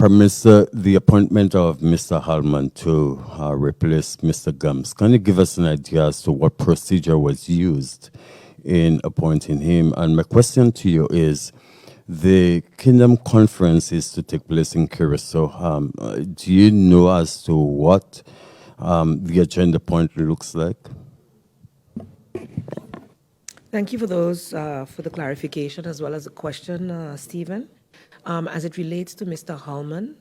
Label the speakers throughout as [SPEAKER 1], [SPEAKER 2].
[SPEAKER 1] Prime Minister, the appointment of Mr. Hallman to replace Mr. Gums, can you give us an idea as to what procedure was used in appointing him? And my question to you is, the Kingdom Conference is to take place in Curacao. Do you know as to what the agenda point looks like?
[SPEAKER 2] Thank you for those, for the clarification as well as the question, Stephen. As it relates to Mr. Hallman,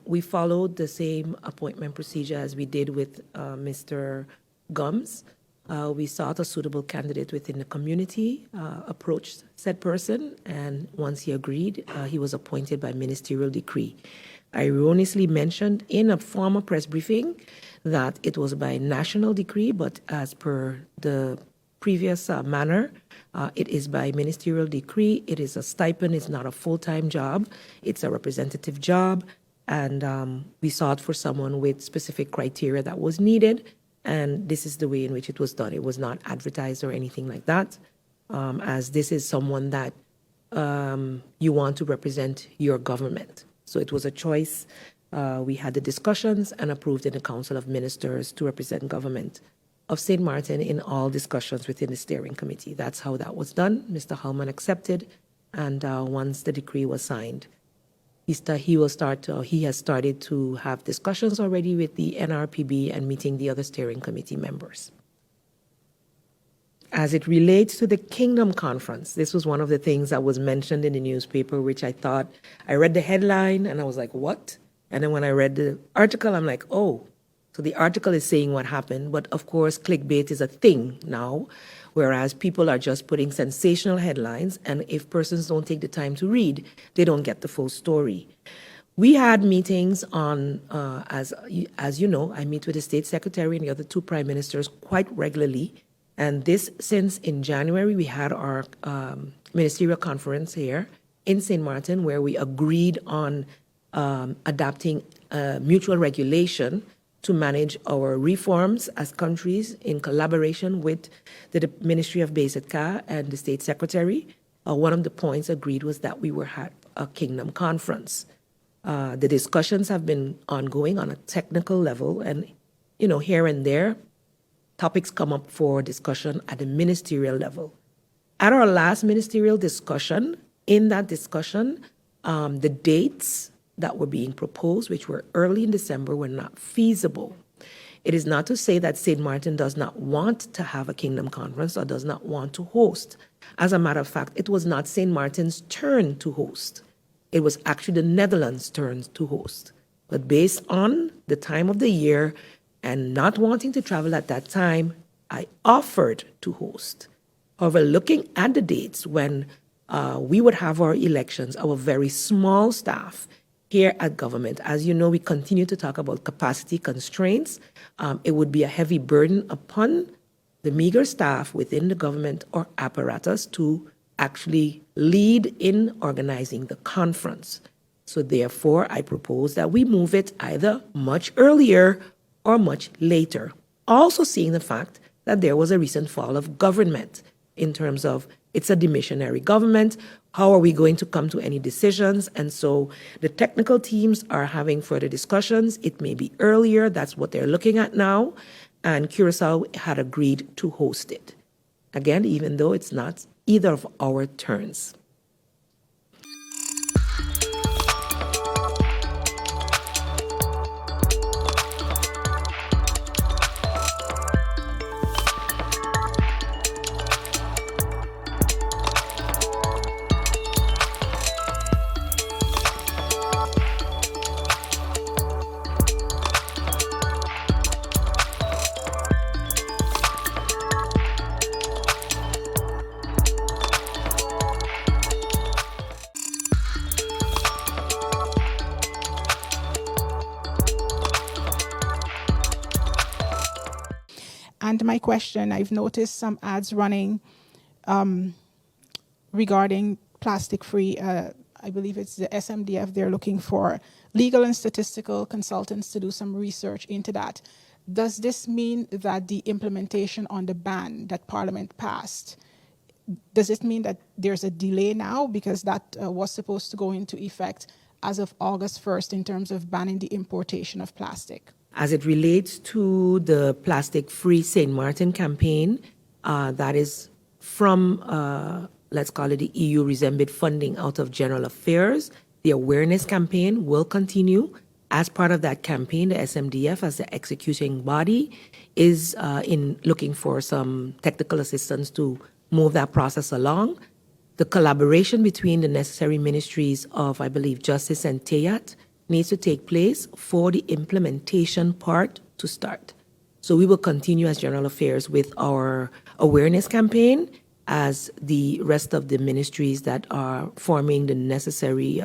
[SPEAKER 2] we followed the same appointment procedure as we did with Mr. Gums. We sought a suitable candidate within the community, approached said person, and once he agreed, he was appointed by ministerial decree. I erroneously mentioned in a former press briefing that it was by national decree, but as per the previous manner, it is by ministerial decree. It is a stipend. It's not a full-time job. It's a representative job. And we sought for someone with specific criteria that was needed. And this is the way in which it was done. It was not advertised or anything like that, as this is someone that you want to represent your government. So it was a choice. We had the discussions and approved in the Council of Ministers to represent government of St. Martin in all discussions within the steering committee. That's how that was done. Mr. Hallman accepted, and once the decree was signed, he has started to have discussions already with the NRPB and meeting the other steering committee members. As it relates to the Kingdom Conference, this was one of the things that was mentioned in the newspaper, which I thought, I read the headline and I was like, what? And then when I read the article, I'm like, oh, so the article is saying what happened, but of course, clickbait is a thing now, whereas people are just putting sensational headlines, and if persons don't take the time to read, they don't get the full story. We had meetings on, as you know, I meet with the State Secretary and the other two Prime Ministers quite regularly, and this since in January, we had our ministerial conference here in St. Martin, where we agreed on adopting mutual regulation to manage our reforms as countries in collaboration with the Ministry of Basic Care and the State Secretary. One of the points agreed was that we were had a Kingdom Conference. The discussions have been ongoing on a technical level, and here and there, topics come up for discussion at the ministerial level. At our last ministerial discussion, in that discussion, the dates that were being proposed, which were early in December, were not feasible. It is not to say that St. Martin does not want to have a Kingdom Conference or does not want to host. As a matter of fact, it was not St. Martin's turn to host. It was actually the Netherlands' turn to host. But based on the time of the year and not wanting to travel at that time, I offered to host. However, looking at the dates when we would have our elections, our very small staff here at government, as you know, we continue to talk about capacity constraints. It would be a heavy burden upon the meager staff within the government or apparatus to actually lead in organizing the conference. So therefore, I propose that we move it either much earlier or much later. Also seeing the fact that there was a recent fall of government in terms of it's a demissionary government. How are we going to come to any decisions? And so the technical teams are having further discussions. It may be earlier. That's what they're looking at now. And Curacao had agreed to host it. Again, even though it's not either of our turns.
[SPEAKER 3] And my question, I've noticed some ads running regarding plastic-free. I believe it's the SMDF. They're looking for legal and statistical consultants to do some research into that. Does this mean that the implementation on the ban that Parliament passed, does it mean that there's a delay now because that was supposed to go into effect as of August 1st in terms of banning the importation of plastic?
[SPEAKER 2] As it relates to the Plastic Free St. Martin campaign, that is from, let's call it the EU Resembit funding out of General Affairs. The awareness campaign will continue. As part of that campaign, the SMDF, as the executing body, is in looking for some technical assistance to move that process along. The collaboration between the necessary ministries of, I believe, Justice and TEAT needs to take place for the implementation part to start. So we will continue as General Affairs with our awareness campaign as the rest of the ministries that are forming the necessary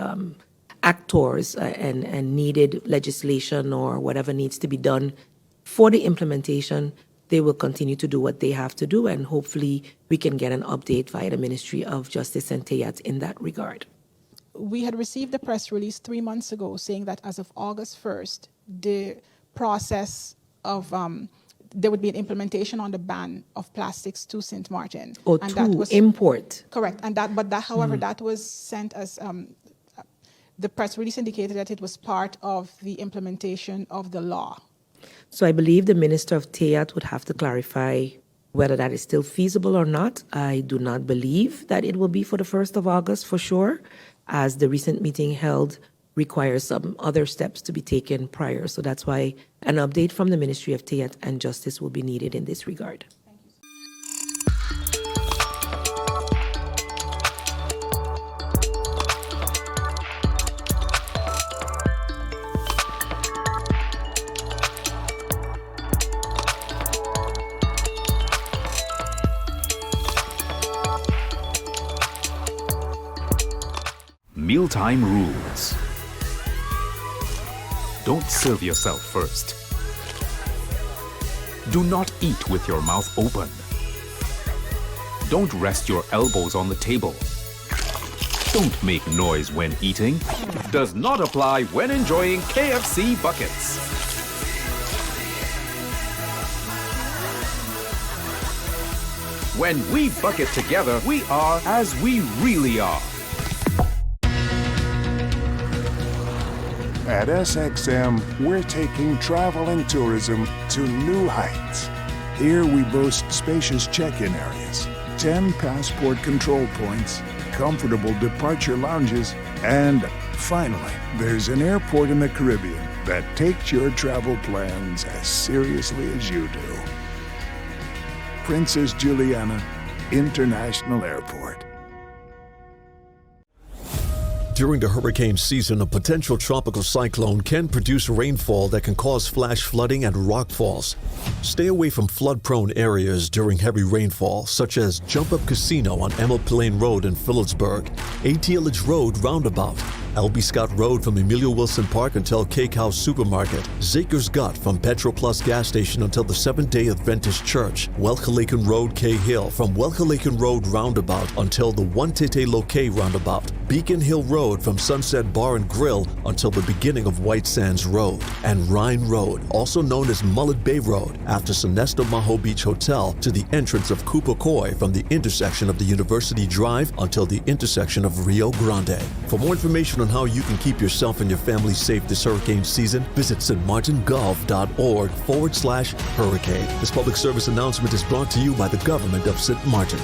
[SPEAKER 2] actors and needed legislation or whatever needs to be done for the implementation, they will continue to do what they have to do, and hopefully we can get an update via the Ministry of Justice and TEAT in that regard.
[SPEAKER 3] We had received a press release 3 months ago saying that as of August 1st, the process of there would be an implementation on the ban of plastics to St. Martin.
[SPEAKER 2] Or
[SPEAKER 3] and
[SPEAKER 2] to
[SPEAKER 3] that was
[SPEAKER 2] import.
[SPEAKER 3] correct. And that, but that, however, that was sent as the press release indicated that it was part of the implementation of the law.
[SPEAKER 2] So I believe the Minister of TEAT would have to clarify whether that is still feasible or not. I do not believe that it will be for the 1st of August for sure, as the recent meeting held requires some other steps to be taken prior. So that's why an update from the Ministry of TEAT and Justice will be needed in this regard.
[SPEAKER 4] Mealtime rules. Don't serve yourself first. Do not eat with your mouth open. Don't rest your elbows on the table. Don't make noise when eating. Does not apply when enjoying KFC buckets. When we bucket together, we are as we really are.
[SPEAKER 5] At SXM, we're taking travel and tourism to new heights. Here we boast spacious check-in areas, 10 passport control points, comfortable departure lounges, and finally, there's an airport in the Caribbean that takes your travel plans as seriously as you do. Princess Juliana International Airport.
[SPEAKER 6] During the hurricane season, a potential tropical cyclone can produce rainfall that can cause flash flooding and rockfalls. Stay away from flood-prone areas during heavy rainfall, such as Jump Up Casino on Emil Plain Road in Phillipsburg, ATLH Road Roundabout, L.B. Scott Road from Emilio Wilson Park until Cake House Supermarket, Zaker's Gut from Petro Plus gas station until the Seventh-day Adventist Church, Welchelaken Road K-Hill from Welchelaken Road Roundabout until the One-Tete Loke Roundabout, Beacon Hill Road from Sunset Bar and Grill until the beginning of White Sands Road, and Rhine Road, also known as Mullet Bay Road, after Sonesto Maho Beach Hotel to the entrance of Kupakoi from the intersection of the University Drive until the intersection of Rio Grande. For more information on how you can keep yourself and your family safe this hurricane season, visit stmartingolf.org/hurricane. This public service announcement is brought to you by the government of St. Martin.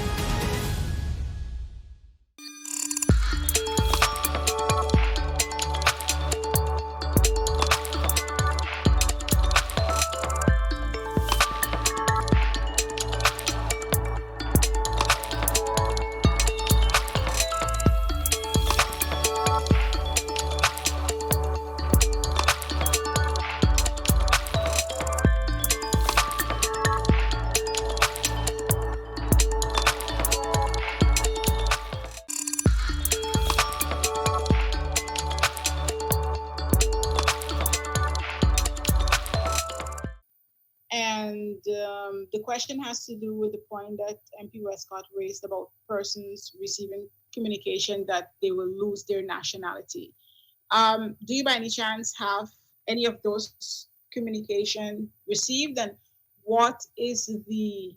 [SPEAKER 3] And the question has to do with the point that MP Westcott raised about persons receiving communication that they will lose their nationality. Do you by any chance have any of those communication received, and what is the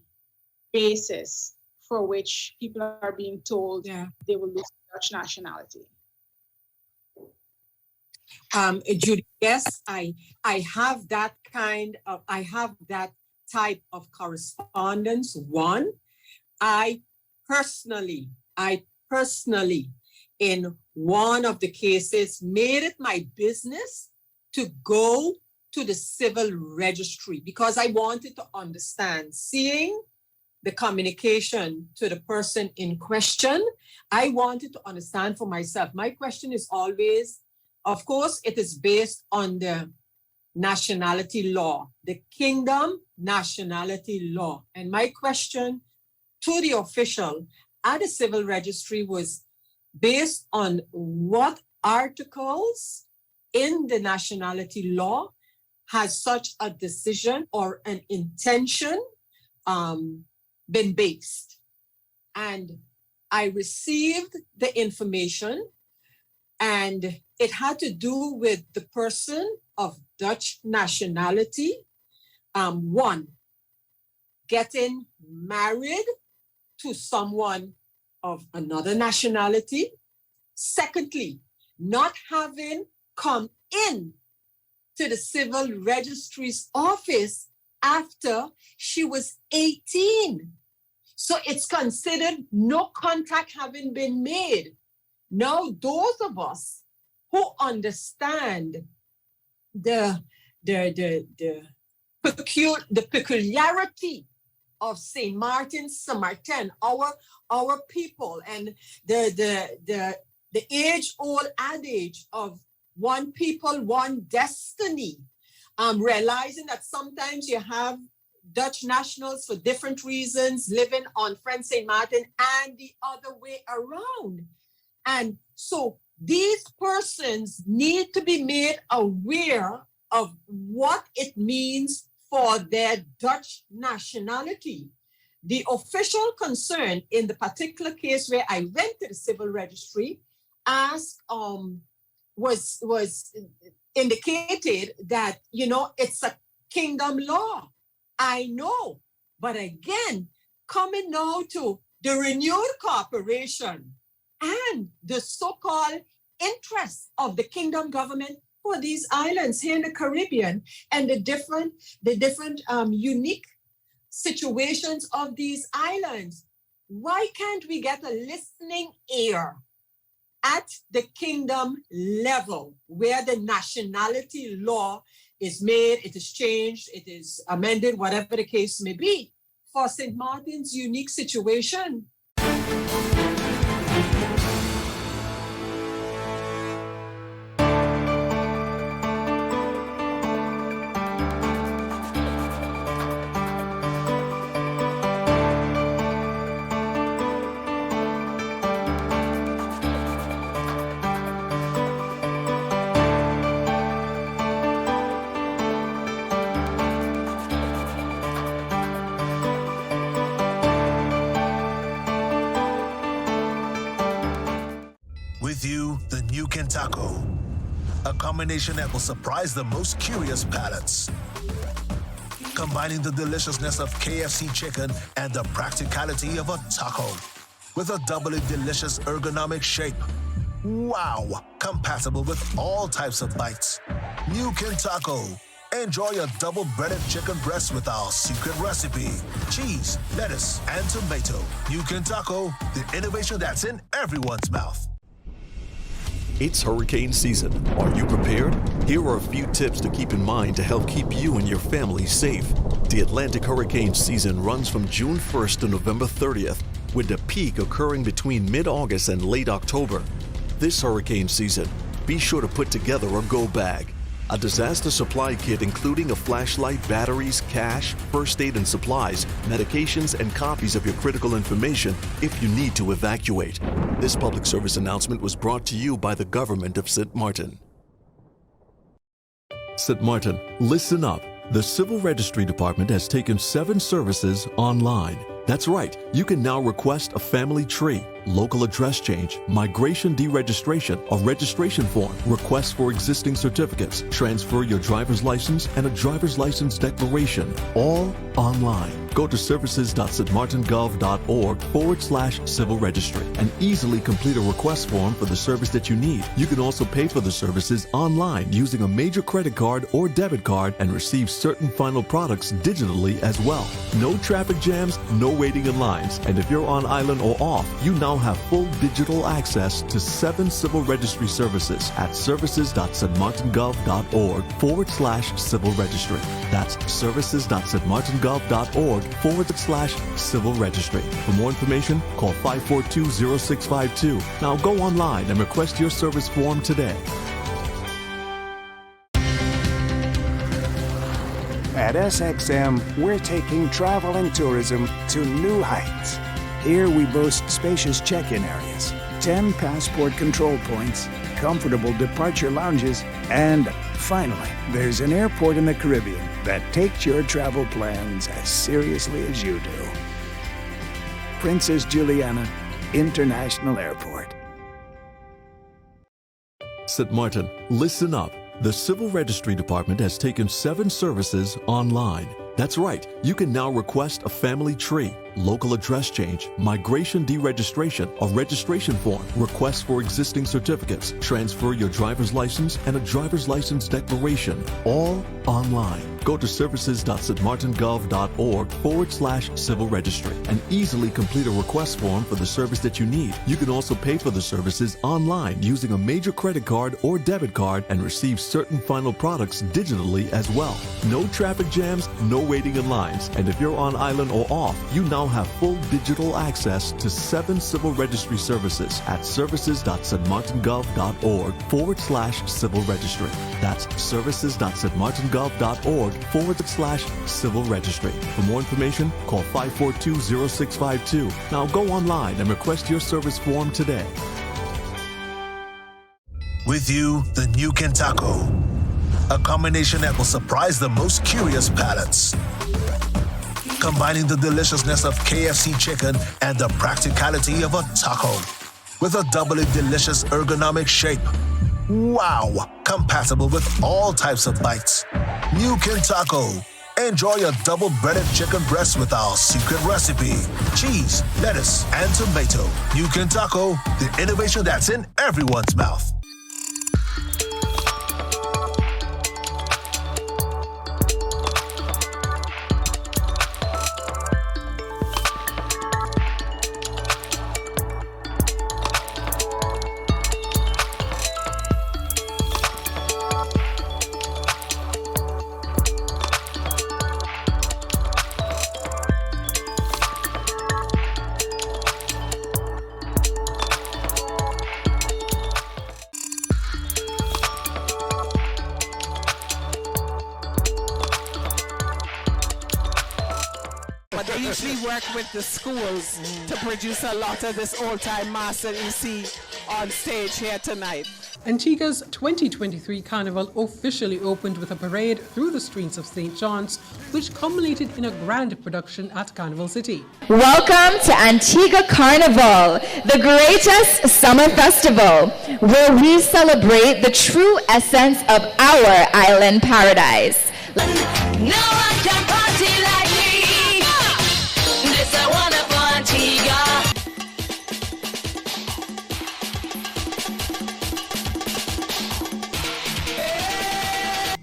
[SPEAKER 3] basis for which people are being told they will lose Dutch nationality?
[SPEAKER 7] Judy, yes, I have that type of correspondence. One, I personally, in one of the cases, made it my business to go to the civil registry because I wanted to understand, seeing the communication to the person in question, I wanted to understand for myself. My question is always, of course, it is based on the nationality law, the kingdom nationality law. And my question to the official at the civil registry was based on what articles in the nationality law has such a decision or an intention been based. And I received the information, and it had to do with the person of Dutch nationality. One, getting married to someone of another nationality. Secondly, not having come in to the civil registry's office after she was 18. So it's considered no contact having been made. Now, those of us who understand the peculiarity of St. Martin, Saint-Martin, our people, and the age-old adage of one people, one destiny, realizing that sometimes you have Dutch nationals for different reasons living on French St. Martin and the other way around. And so these persons need to be made aware of what it means for their Dutch nationality. The official concern in the particular case where I went to the civil registry was indicated that, it's a kingdom law. I know, but again, coming now to the renewed corporation and the so-called interests of the kingdom government for these islands here in the Caribbean and the different unique situations of these islands. Why can't we get a listening ear at the kingdom level where the nationality law is made, it is changed, it is amended, whatever the case may be, for St. Martin's unique situation?
[SPEAKER 8] With you, the new Kentaco, a combination that will surprise the most curious palates. Combining the deliciousness of KFC chicken and the practicality of a taco with a doubly delicious ergonomic shape. Wow, compatible with all types of bites. New Kentaco. Enjoy a double breaded chicken breast with our secret recipe. Cheese, lettuce, and tomato. New Kentaco, the innovation that's in everyone's mouth.
[SPEAKER 6] It's hurricane season. Are you prepared? Here are a few tips to keep in mind to help keep you and your family safe. The Atlantic hurricane season runs from June 1st to November 30th, with the peak occurring between mid-August and late October. This hurricane season, be sure to put together a go bag. A disaster supply kit including a flashlight, batteries, cash, first aid and supplies, medications, and copies of your critical information if you need to evacuate. This public service announcement was brought to you by the government of St. Martin. St. Martin, listen up. The Civil Registry Department has taken 7 services online. That's right, you can now request a family tree, local address change, migration deregistration, a registration form, requests for existing certificates, transfer your driver's license, and a driver's license declaration, all online. Go to services.stmartingov.org/civil registry and easily complete a request form for the service that you need. You can also pay for the services online using a major credit card or debit card and receive certain final products digitally as well. No traffic jams, no waiting in lines. And if you're on island or off, you now have full digital access to 7 civil registry services at services.stmartingov.org/civil registry. That's services.stmartingov.org/civil registry. For more information, call 542-0652. Now go online and request your service form today.
[SPEAKER 5] At SXM, we're taking travel and tourism to new heights. Here we boast spacious check-in areas, 10 passport control points, comfortable departure lounges, and finally, there's an airport in the Caribbean that takes your travel plans as seriously as you do. Princess Juliana International Airport.
[SPEAKER 6] St. Martin, listen up. The Civil Registry Department has taken 7 services online. That's right, you can now request a family tree, local address change, migration deregistration, a registration form, requests for existing certificates, transfer your driver's license, and a driver's license declaration, all online. Go to services.stmartingov.org/civil registry and easily complete a request form for the service that you need. You can also pay for the services online using a major credit card or debit card and receive certain final products digitally as well. No traffic jams, no waiting in lines. And if you're on island or off, you now have full digital access to 7 civil registry services at services.stmartingov.org/civil registry. That's services.stmartingov.org/civil registry. For more information, call 542-0652. Now go online and request your service form today.
[SPEAKER 8] With you, the new Kentaco. A combination that will surprise the most curious palates. Combining the deliciousness of KFC chicken and the practicality of a taco. With a doubly delicious ergonomic shape. Wow! Compatible with all types of bites. New Kentaco. Enjoy a double breaded chicken breast with our secret recipe. Cheese, lettuce, and tomato. New Kentaco, the innovation that's in everyone's mouth.
[SPEAKER 9] But they usually work with the schools to produce a lot of this old-time mass that you see on stage here tonight.
[SPEAKER 10] Antigua's 2023 Carnival officially opened with a parade through the streets of St. John's, which culminated in a grand production at Carnival City.
[SPEAKER 11] Welcome to Antigua Carnival, the greatest summer festival, where we celebrate the true essence of our island paradise.
[SPEAKER 12] No one can party like me. This a wonderful Antigua.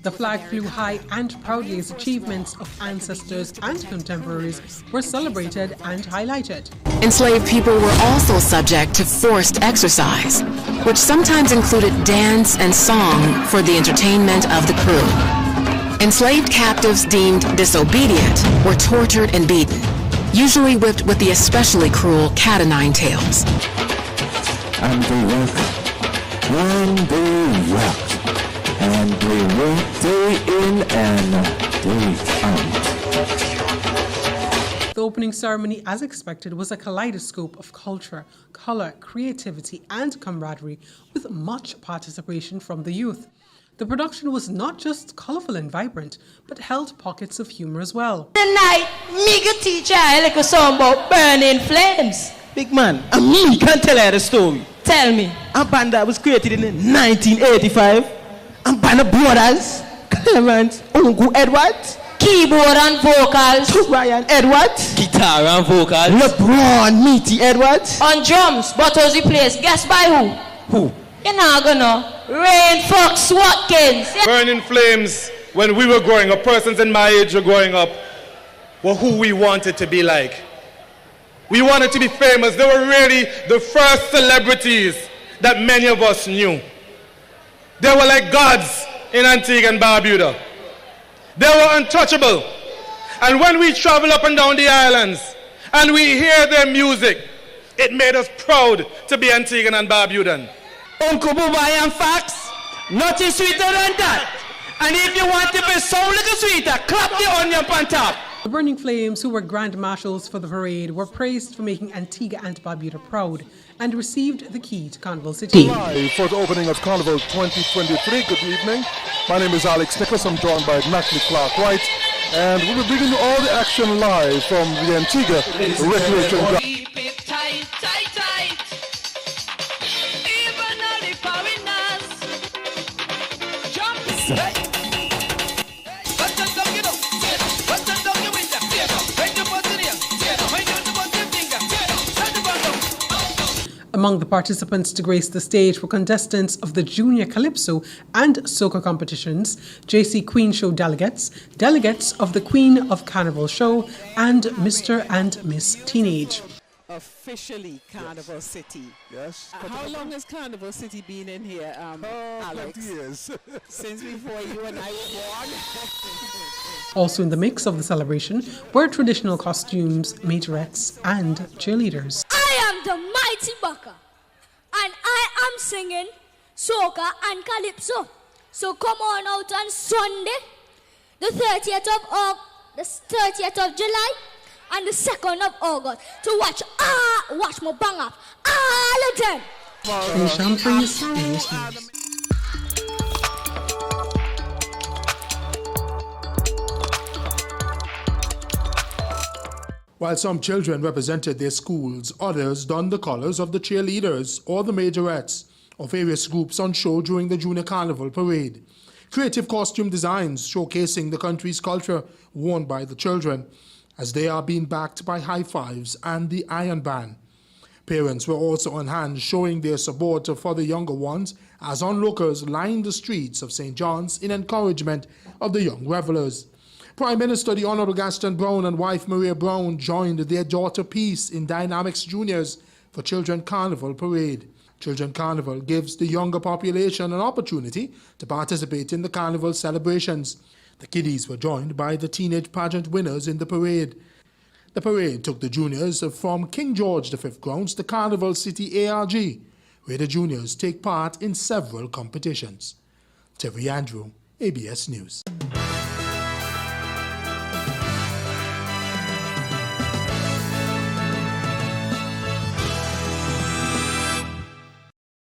[SPEAKER 10] The flag flew high and proudly as achievements of ancestors and contemporaries were celebrated and highlighted.
[SPEAKER 13] Enslaved people were also subject to forced exercise, which sometimes included dance and song for the entertainment of the crew. Enslaved captives deemed disobedient were tortured and beaten, usually whipped with the especially cruel cat o' nine tails.
[SPEAKER 14] And they work, and they rock, and they work day in and day out.
[SPEAKER 10] The opening ceremony, as expected, was a kaleidoscope of culture, color, creativity, and camaraderie, with much participation from the youth. The production was not just colorful and vibrant, but held pockets of humor as well.
[SPEAKER 12] Tonight, me go teach you a little song about burning flames.
[SPEAKER 15] Big man, and me can tell her the story.
[SPEAKER 16] Tell me.
[SPEAKER 15] A band that was created in 1985. A band of brothers, Clement, Ungu Edwards.
[SPEAKER 16] Keyboard and vocals.
[SPEAKER 15] Ryan Edwards.
[SPEAKER 14] Guitar and vocals.
[SPEAKER 15] LeBron Meaty Edwards.
[SPEAKER 16] On drums, Bottles replaced. Guess by who?
[SPEAKER 15] Who?
[SPEAKER 16] You're not gonna. Rain Fox Watkins.
[SPEAKER 17] Burning Flames, when we were growing up, persons in my age were growing up, were who we wanted to be like. We wanted to be famous. They were really the first celebrities that many of us knew. They were like gods in Antigua and Barbuda. They were untouchable. And when we travel up and down the islands and we hear their music, it made us proud to be Antiguan and Barbudan.
[SPEAKER 15] Uncle Bubai and Fax, nothing sweeter than that. And if you want to be so little sweeter, clap the onion on top.
[SPEAKER 10] The Burning Flames, who were Grand Marshals for the parade, were praised for making Antigua and Barbuda proud and received the key to Carnival City.
[SPEAKER 18] Live for the opening of Carnival 2023. Good evening. My name is Alex Nicholas. I'm joined by Natalie Clark-White. And we'll be bringing you all the action live from the Antigua Recreation Ground.
[SPEAKER 12] Keep it tight, tight, tight. Even all the foreigners. Jump it. Hey.
[SPEAKER 10] Among the participants to grace the stage were contestants of the Junior Calypso and Soca competitions, JC Queen Show delegates, delegates of the Queen of Carnival Show, and Mr. and Miss Teenage.
[SPEAKER 9] Officially Carnival City.
[SPEAKER 18] Yes.
[SPEAKER 9] How long has Carnival City been in here, Alex?
[SPEAKER 18] 20 years.
[SPEAKER 9] Since before you and I were born.
[SPEAKER 10] Also in the mix of the celebration were traditional costumes, majorettes, and cheerleaders.
[SPEAKER 19] I am the mighty Baka, and I am singing soca and calypso. So come on out on Sunday, the 30th of July, and the 2nd of August to watch my bang up all of them.
[SPEAKER 20] While some children represented their schools, others donned the colors of the cheerleaders or the majorettes or various groups on show during the Junior Carnival Parade. Creative costume designs showcasing the country's culture worn by the children, as they are being backed by High Fives and the Iron Band. Parents were also on hand showing their support for the younger ones as onlookers lined the streets of St. John's in encouragement of the young revelers. Prime Minister the Honourable Gaston Brown and wife Maria Brown joined their daughter Peace in Dynamics Juniors for Children Carnival Parade. Children Carnival gives the younger population an opportunity to participate in the carnival celebrations. The kiddies were joined by the teenage pageant winners in the parade. The parade took the juniors from King George V grounds to Carnival City ARG, where the juniors take part in several competitions. Terry Andrew, ABS News.